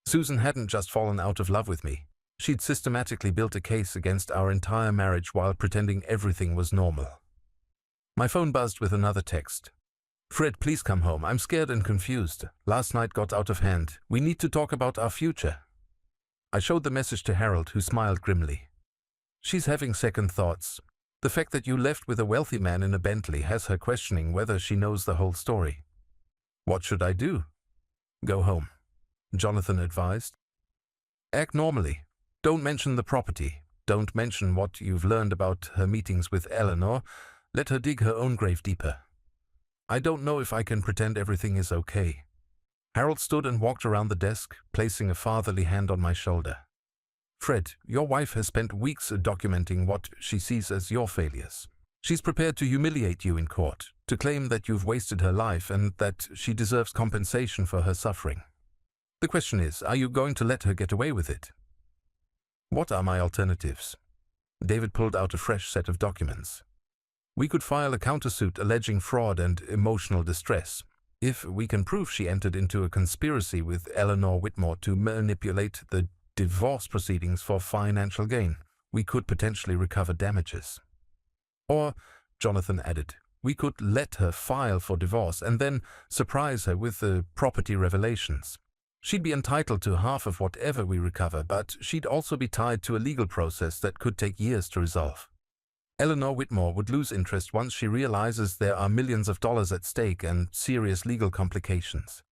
Susan hadn't just fallen out of love with me. She'd systematically built a case against our entire marriage while pretending everything was normal. My phone buzzed with another text. Fred, please come home. I'm scared and confused. Last night got out of hand. We need to talk about our future. I showed the message to Harold, who smiled grimly. She's having second thoughts. The fact that you left with a wealthy man in a Bentley has her questioning whether she knows the whole story. What should I do? Go home, Jonathan advised. Act normally. Don't mention the property. Don't mention what you've learned about her meetings with Eleanor. Let her dig her own grave deeper. I don't know if I can pretend everything is okay. Harold stood and walked around the desk, placing a fatherly hand on my shoulder. Fred, your wife has spent weeks documenting what she sees as your failures. She's prepared to humiliate you in court, to claim that you've wasted her life and that she deserves compensation for her suffering. The question is, are you going to let her get away with it? What are my alternatives? David pulled out a fresh set of documents. We could file a countersuit alleging fraud and emotional distress. If we can prove she entered into a conspiracy with Eleanor Whitmore to manipulate the divorce proceedings for financial gain, we could potentially recover damages. Or, Jonathan added, we could let her file for divorce and then surprise her with the property revelations. She'd be entitled to half of whatever we recover, but she'd also be tied to a legal process that could take years to resolve. Eleanor Whitmore would lose interest once she realizes there are millions of dollars at stake and serious legal complications.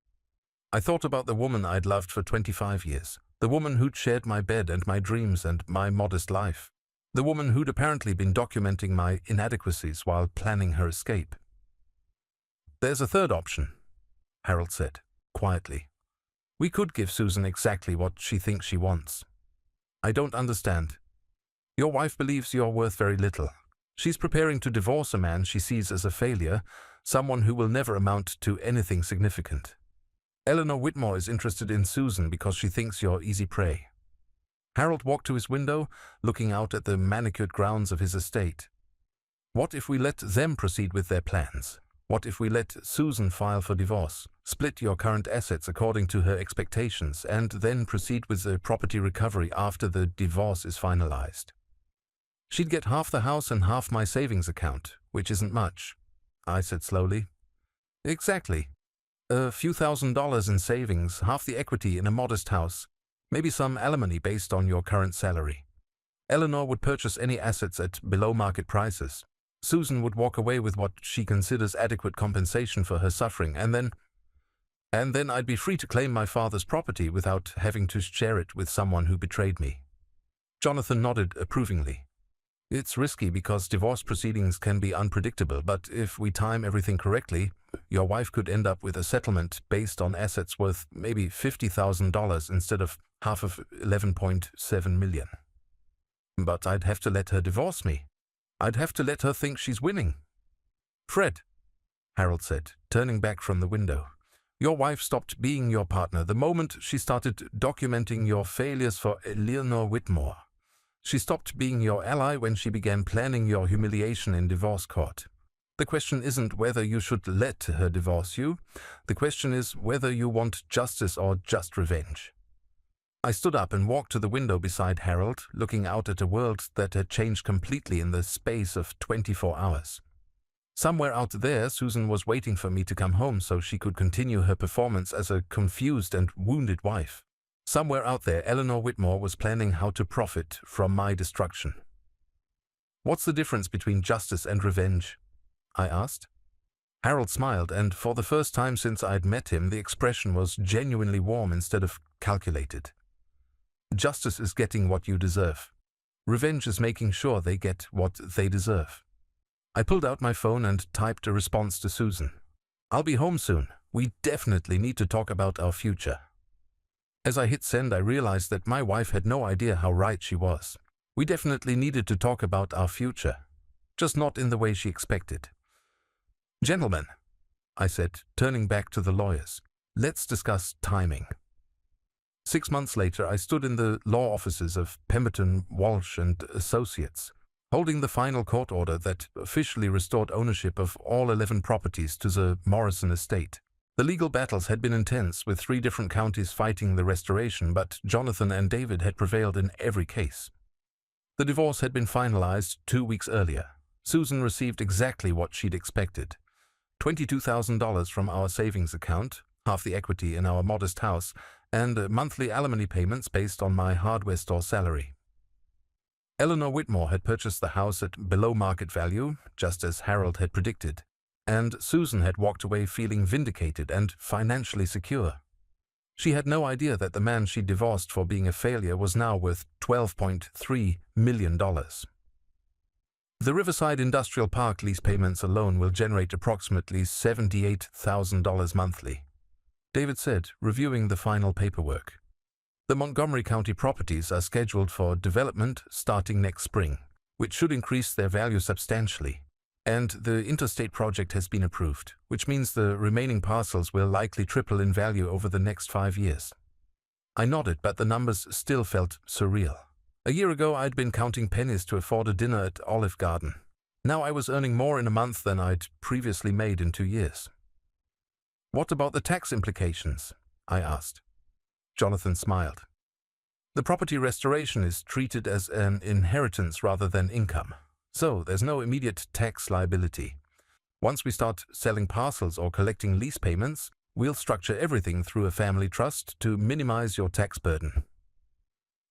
I thought about the woman I'd loved for 25 years, the woman who'd shared my bed and my dreams and my modest life, the woman who'd apparently been documenting my inadequacies while planning her escape. There's a third option, Harold said, quietly. We could give Susan exactly what she thinks she wants. I don't understand. Your wife believes you're worth very little. She's preparing to divorce a man she sees as a failure, someone who will never amount to anything significant. Eleanor Whitmore is interested in Susan because she thinks you're easy prey. Harold walked to his window, looking out at the manicured grounds of his estate. What if we let them proceed with their plans? What if we let Susan file for divorce, split your current assets according to her expectations, and then proceed with the property recovery after the divorce is finalized? She'd get half the house and half my savings account, which isn't much, I said slowly. Exactly. A few $1,000s in savings, half the equity in a modest house, maybe some alimony based on your current salary. Eleanor would purchase any assets at below-market prices. Susan would walk away with what she considers adequate compensation for her suffering, and then I'd be free to claim my father's property without having to share it with someone who betrayed me. Jonathan nodded approvingly. It's risky because divorce proceedings can be unpredictable, but if we time everything correctly, your wife could end up with a settlement based on assets worth maybe $50,000 instead of half of $11.7 million. But I'd have to let her divorce me. I'd have to let her think she's winning. Fred, Harold said, turning back from the window, your wife stopped being your partner the moment she started documenting your failures for Eleanor Whitmore. She stopped being your ally when she began planning your humiliation in divorce court. The question isn't whether you should let her divorce you. The question is whether you want justice or just revenge. I stood up and walked to the window beside Harold, looking out at a world that had changed completely in the space of 24 hours. Somewhere out there, Susan was waiting for me to come home so she could continue her performance as a confused and wounded wife. Somewhere out there, Eleanor Whitmore was planning how to profit from my destruction. What's the difference between justice and revenge? I asked. Harold smiled, and for the first time since I'd met him, the expression was genuinely warm instead of calculated. Justice is getting what you deserve. Revenge is making sure they get what they deserve. I pulled out my phone and typed a response to Susan. I'll be home soon. We definitely need to talk about our future. As I hit send, I realized that my wife had no idea how right she was. We definitely needed to talk about our future, just not in the way she expected. Gentlemen, I said, turning back to the lawyers, let's discuss timing. 6 months later, I stood in the law offices of Pemberton, Walsh and Associates, holding the final court order that officially restored ownership of all 11 properties to the Morrison estate. The legal battles had been intense, with 3 different counties fighting the restoration, but Jonathan and David had prevailed in every case. The divorce had been finalized 2 weeks earlier. Susan received exactly what she'd expected. $22,000 from our savings account, half the equity in our modest house, and monthly alimony payments based on my hardware store salary. Eleanor Whitmore had purchased the house at below market value, just as Harold had predicted, and Susan had walked away feeling vindicated and financially secure. She had no idea that the man she divorced for being a failure was now worth $12.3 million. The Riverside Industrial Park lease payments alone will generate approximately $78,000 monthly, David said, reviewing the final paperwork. The Montgomery County properties are scheduled for development starting next spring, which should increase their value substantially. And the interstate project has been approved, which means the remaining parcels will likely triple in value over the next 5 years. I nodded, but the numbers still felt surreal. A year ago, I'd been counting pennies to afford a dinner at Olive Garden. Now I was earning more in a month than I'd previously made in 2 years. What about the tax implications? I asked. Jonathan smiled. The property restoration is treated as an inheritance rather than income. So there's no immediate tax liability. Once we start selling parcels or collecting lease payments, we'll structure everything through a family trust to minimize your tax burden.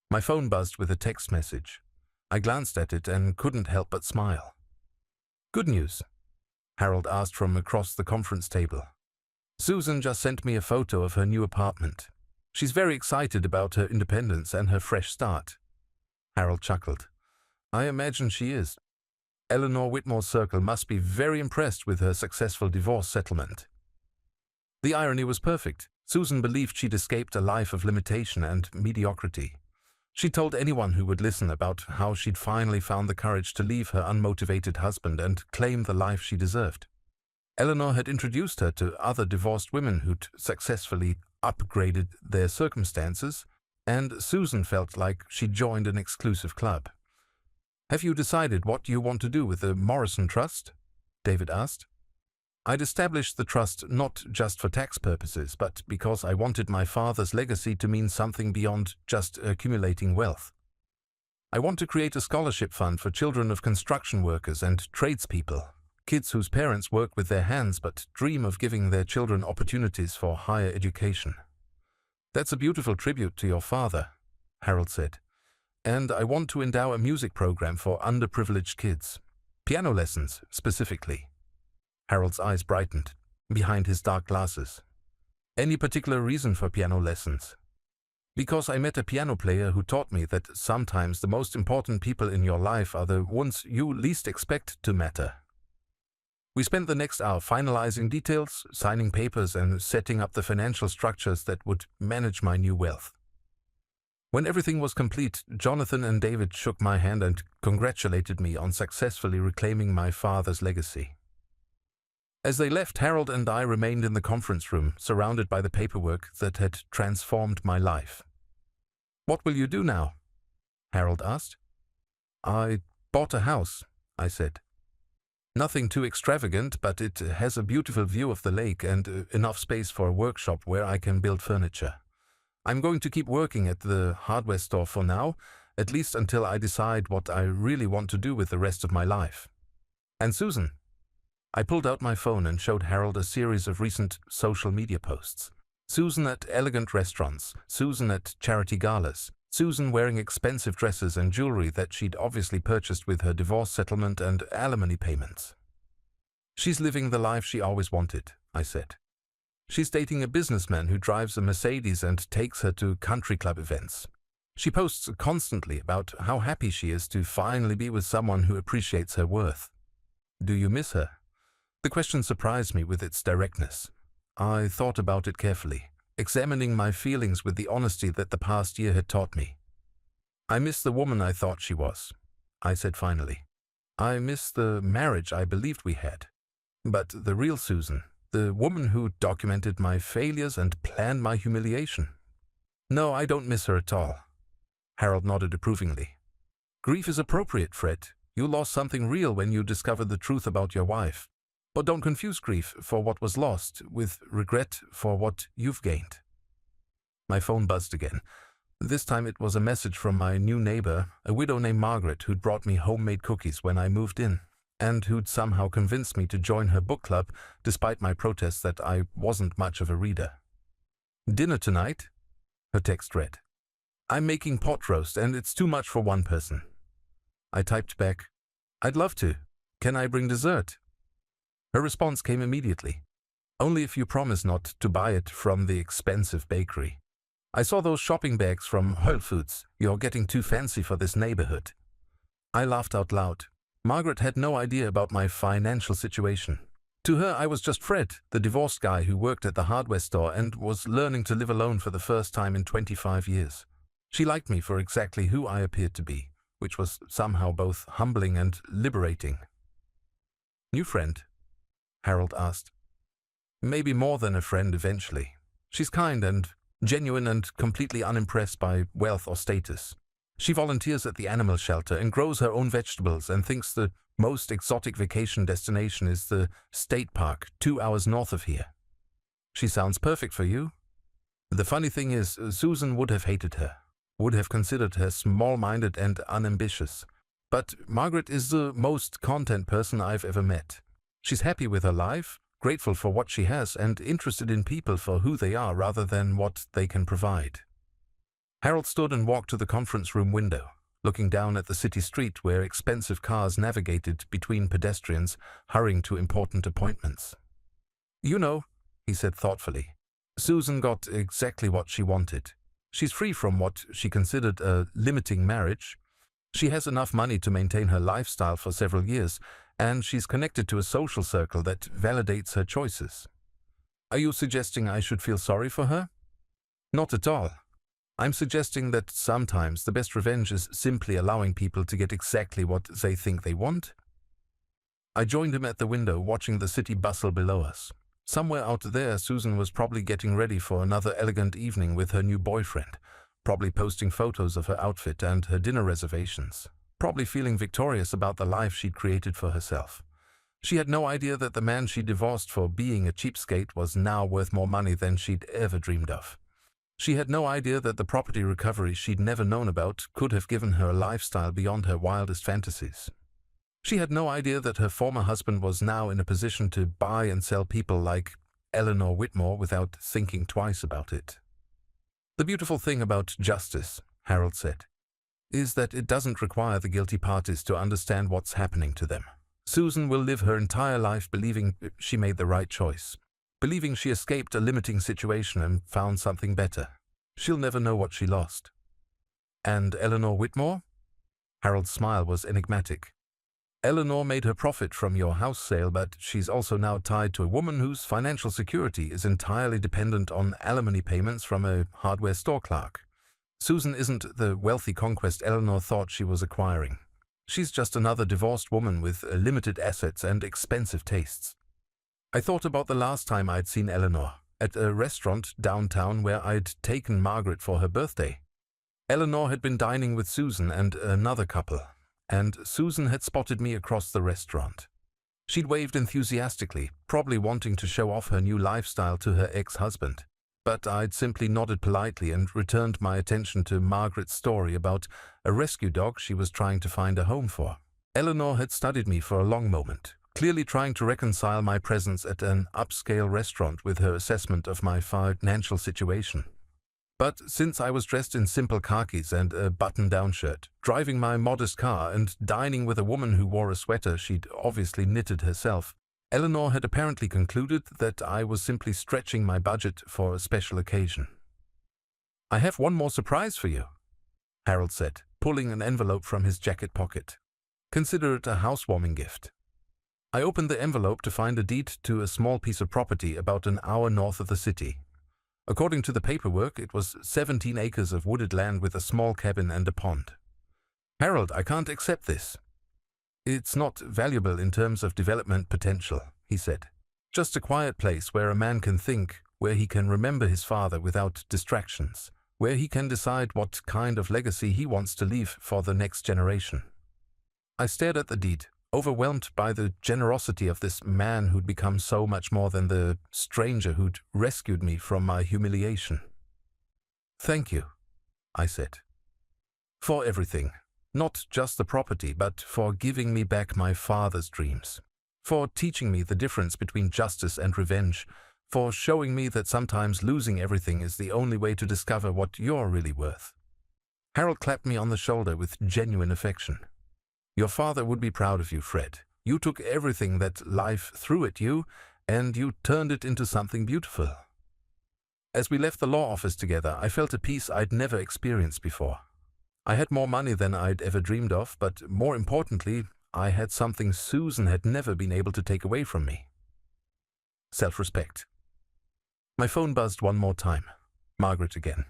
My phone buzzed with a text message. I glanced at it and couldn't help but smile. Good news? Harold asked from across the conference table. Susan just sent me a photo of her new apartment. She's very excited about her independence and her fresh start. Harold chuckled. I imagine she is. Eleanor Whitmore's circle must be very impressed with her successful divorce settlement. The irony was perfect. Susan believed she'd escaped a life of limitation and mediocrity. She told anyone who would listen about how she'd finally found the courage to leave her unmotivated husband and claim the life she deserved. Eleanor had introduced her to other divorced women who'd successfully upgraded their circumstances, and Susan felt like she joined an exclusive club. "Have you decided what you want to do with the Morrison Trust?" David asked. "I'd established the trust not just for tax purposes, but because I wanted my father's legacy to mean something beyond just accumulating wealth. I want to create a scholarship fund for children of construction workers and tradespeople, kids whose parents work with their hands but dream of giving their children opportunities for higher education." "That's a beautiful tribute to your father," Harold said. "And I want to endow a music program for underprivileged kids. Piano lessons, specifically." Harold's eyes brightened, behind his dark glasses. "Any particular reason for piano lessons?" "Because I met a piano player who taught me that sometimes the most important people in your life are the ones you least expect to matter." We spent the next hour finalizing details, signing papers, and setting up the financial structures that would manage my new wealth. When everything was complete, Jonathan and David shook my hand and congratulated me on successfully reclaiming my father's legacy. As they left, Harold and I remained in the conference room, surrounded by the paperwork that had transformed my life. "What will you do now?" Harold asked. "I bought a house," I said. "Nothing too extravagant, but it has a beautiful view of the lake and enough space for a workshop where I can build furniture. I'm going to keep working at the hardware store for now, at least until I decide what I really want to do with the rest of my life." "And Susan?" I pulled out my phone and showed Harold a series of recent social media posts. Susan at elegant restaurants, Susan at charity galas, Susan wearing expensive dresses and jewelry that she'd obviously purchased with her divorce settlement and alimony payments. "She's living the life she always wanted," I said. "She's dating a businessman who drives a Mercedes and takes her to country club events. She posts constantly about how happy she is to finally be with someone who appreciates her worth. Do you miss her?" The question surprised me with its directness. I thought about it carefully, examining my feelings with the honesty that the past year had taught me. "I miss the woman I thought she was," I said finally. "I miss the marriage I believed we had. But the real Susan, the woman who documented my failures and planned my humiliation. No, I don't miss her at all." Harold nodded approvingly. "Grief is appropriate, Fred. You lost something real when you discovered the truth about your wife. But don't confuse grief for what was lost with regret for what you've gained." My phone buzzed again. This time it was a message from my new neighbor, a widow named Margaret, who'd brought me homemade cookies when I moved in, and who'd somehow convinced me to join her book club despite my protests that I wasn't much of a reader. "Dinner tonight?" her text read. "I'm making pot roast and it's too much for one person." I typed back, "I'd love to. Can I bring dessert?" Her response came immediately. "Only if you promise not to buy it from the expensive bakery. I saw those shopping bags from Whole Foods. You're getting too fancy for this neighborhood." I laughed out loud. Margaret had no idea about my financial situation. To her, I was just Fred, the divorced guy who worked at the hardware store and was learning to live alone for the first time in 25 years. She liked me for exactly who I appeared to be, which was somehow both humbling and liberating. "New friend?" Harold asked. "Maybe more than a friend eventually. She's kind and genuine and completely unimpressed by wealth or status. She volunteers at the animal shelter and grows her own vegetables and thinks the most exotic vacation destination is the state park 2 hours north of here. She sounds perfect for you." The funny thing is, Susan would have hated her, would have considered her small-minded and unambitious. But Margaret is the most content person I've ever met. She's happy with her life, grateful for what she has, and interested in people for who they are rather than what they can provide. Harold stood and walked to the conference room window, looking down at the city street where expensive cars navigated between pedestrians hurrying to important appointments. "You know," he said thoughtfully, "Susan got exactly what she wanted. She's free from what she considered a limiting marriage. She has enough money to maintain her lifestyle for several years, and she's connected to a social circle that validates her choices. Are you suggesting I should feel sorry for her? Not at all. I'm suggesting that sometimes the best revenge is simply allowing people to get exactly what they think they want." I joined him at the window, watching the city bustle below us. Somewhere out there, Susan was probably getting ready for another elegant evening with her new boyfriend, probably posting photos of her outfit and her dinner reservations, probably feeling victorious about the life she'd created for herself. She had no idea that the man she divorced for being a cheapskate was now worth more money than she'd ever dreamed of. She had no idea that the property recovery she'd never known about could have given her a lifestyle beyond her wildest fantasies. She had no idea that her former husband was now in a position to buy and sell people like Eleanor Whitmore without thinking twice about it. The beautiful thing about justice, Harold said, is that it doesn't require the guilty parties to understand what's happening to them. Susan will live her entire life believing she made the right choice, believing she escaped a limiting situation and found something better. She'll never know what she lost. And Eleanor Whitmore? Harold's smile was enigmatic. Eleanor made her profit from your house sale, but she's also now tied to a woman whose financial security is entirely dependent on alimony payments from a hardware store clerk. Susan isn't the wealthy conquest Eleanor thought she was acquiring. She's just another divorced woman with limited assets and expensive tastes. I thought about the last time I'd seen Eleanor, at a restaurant downtown where I'd taken Margaret for her birthday. Eleanor had been dining with Susan and another couple, and Susan had spotted me across the restaurant. She'd waved enthusiastically, probably wanting to show off her new lifestyle to her ex-husband, but I'd simply nodded politely and returned my attention to Margaret's story about a rescue dog she was trying to find a home for. Eleanor had studied me for a long moment, clearly trying to reconcile my presence at an upscale restaurant with her assessment of my financial situation. But since I was dressed in simple khakis and a button-down shirt, driving my modest car and dining with a woman who wore a sweater she'd obviously knitted herself, Eleanor had apparently concluded that I was simply stretching my budget for a special occasion. "I have one more surprise for you," Harold said, pulling an envelope from his jacket pocket. "Consider it a housewarming gift." I opened the envelope to find a deed to a small piece of property about an hour north of the city. According to the paperwork, it was 17 acres of wooded land with a small cabin and a pond. "Harold, I can't accept this." "It's not valuable in terms of development potential," he said. "Just a quiet place where a man can think, where he can remember his father without distractions, where he can decide what kind of legacy he wants to leave for the next generation." I stared at the deed, overwhelmed by the generosity of this man who'd become so much more than the stranger who'd rescued me from my humiliation. "Thank you," I said. "For everything. Not just the property, but for giving me back my father's dreams. For teaching me the difference between justice and revenge. For showing me that sometimes losing everything is the only way to discover what you're really worth." Harold clapped me on the shoulder with genuine affection. "Your father would be proud of you, Fred. You took everything that life threw at you, and you turned it into something beautiful." As we left the law office together, I felt a peace I'd never experienced before. I had more money than I'd ever dreamed of, but more importantly, I had something Susan had never been able to take away from me. Self-respect. My phone buzzed one more time. Margaret again.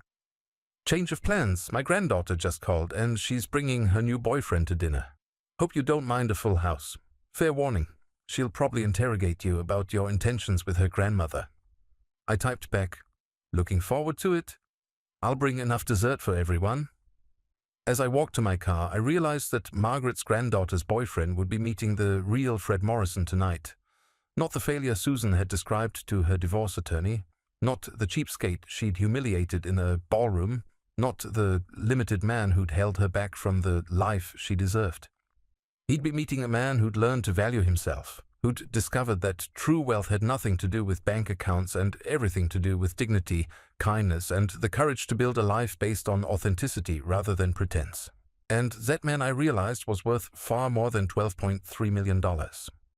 "Change of plans. My granddaughter just called, and she's bringing her new boyfriend to dinner. Hope you don't mind a full house. Fair warning, she'll probably interrogate you about your intentions with her grandmother." I typed back, "Looking forward to it. I'll bring enough dessert for everyone." As I walked to my car, I realized that Margaret's granddaughter's boyfriend would be meeting the real Fred Morrison tonight. Not the failure Susan had described to her divorce attorney, not the cheapskate she'd humiliated in a ballroom, not the limited man who'd held her back from the life she deserved. He'd be meeting a man who'd learned to value himself, who'd discovered that true wealth had nothing to do with bank accounts and everything to do with dignity, kindness, and the courage to build a life based on authenticity rather than pretense. And that man, I realized, was worth far more than $12.3 million.